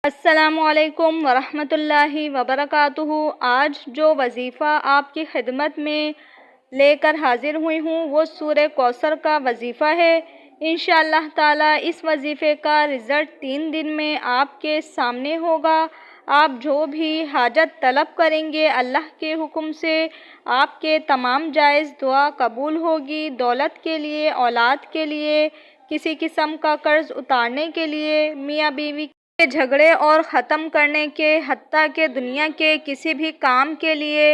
السلام علیکم ورحمۃ اللہ وبرکاتہ۔ آج جو وظیفہ آپ کی خدمت میں لے کر حاضر ہوئی ہوں وہ سورہ کوثر کا وظیفہ ہے۔ انشاءاللہ تعالی اس وظیفے کا رزلٹ 3 دن میں آپ کے سامنے ہوگا۔ آپ جو بھی حاجت طلب کریں گے اللہ کے حکم سے آپ کے تمام جائز دعا قبول ہوگی۔ دولت کے لیے، اولاد کے لیے، کسی قسم کا قرض اتارنے کے لیے، میاں بیوی کے جھگڑے اور ختم کرنے کے، حتیٰ کہ دنیا کے کسی بھی کام کے لیے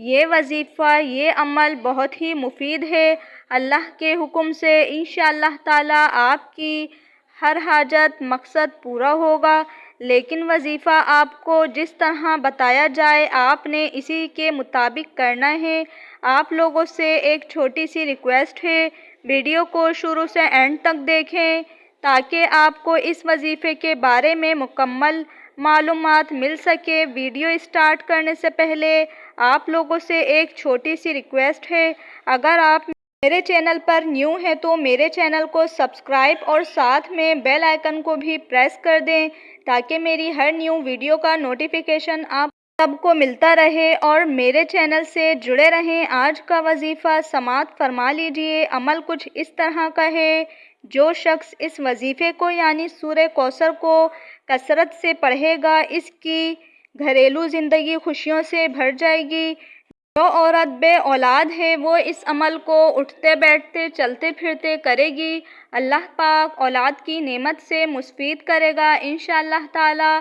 یہ وظیفہ، یہ عمل بہت ہی مفید ہے۔ اللہ کے حکم سے انشاءاللہ تعالی آپ کی ہر حاجت مقصد پورا ہوگا۔ لیکن وظیفہ آپ کو جس طرح بتایا جائے آپ نے اسی کے مطابق کرنا ہے۔ آپ لوگوں سے ایک چھوٹی سی ریکویسٹ ہے، ویڈیو کو شروع سے اینڈ تک دیکھیں تاکہ آپ کو اس وظیفے کے بارے میں مکمل معلومات مل سکے۔ ویڈیو اسٹارٹ کرنے سے پہلے آپ لوگوں سے ایک چھوٹی سی ریکویسٹ ہے، اگر آپ میرے چینل پر نیو ہیں تو میرے چینل کو سبسکرائب اور ساتھ میں بیل آئیکن کو بھی پریس کر دیں تاکہ میری ہر نیو ویڈیو کا نوٹیفیکیشن آپ سب کو ملتا رہے اور میرے چینل سے جڑے رہیں۔ آج کا وظیفہ سماعت فرما لیجئے۔ عمل کچھ اس طرح کا ہے، جو شخص اس وظیفے کو یعنی سورہ کوثر کو کثرت سے پڑھے گا اس کی گھریلو زندگی خوشیوں سے بھر جائے گی۔ جو عورت بے اولاد ہے وہ اس عمل کو اٹھتے بیٹھتے چلتے پھرتے کرے گی، اللہ پاک اولاد کی نعمت سے مستفید کرے گا انشاءاللہ تعالی۔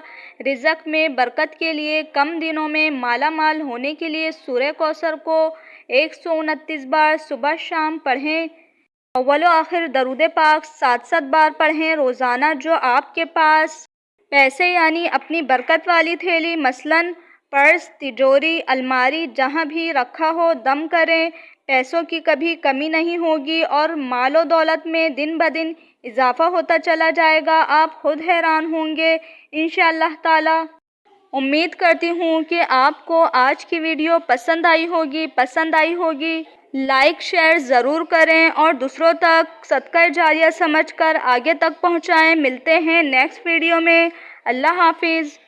رزق میں برکت کے لیے، کم دنوں میں مالا مال ہونے کے لیے سورہ کوثر کو 129 بار صبح شام پڑھیں۔ اول و آخر درود پاک 7 بار پڑھیں روزانہ۔ جو آپ کے پاس پیسے یعنی اپنی برکت والی تھیلی مثلاً پرس، تجوری، الماری جہاں بھی رکھا ہو دم کریں، پیسوں کی کبھی کمی نہیں ہوگی اور مال و دولت میں دن بدن اضافہ ہوتا چلا جائے گا۔ آپ خود حیران ہوں گے انشاءاللہ تعالی۔ امید کرتی ہوں کہ آپ کو آج کی ویڈیو پسند آئی ہوگی۔ لائک شیئر ضرور کریں اور دوسروں تک صدقہ جاریہ سمجھ کر آگے تک پہنچائیں۔ ملتے ہیں نیکسٹ ویڈیو میں۔ اللہ حافظ۔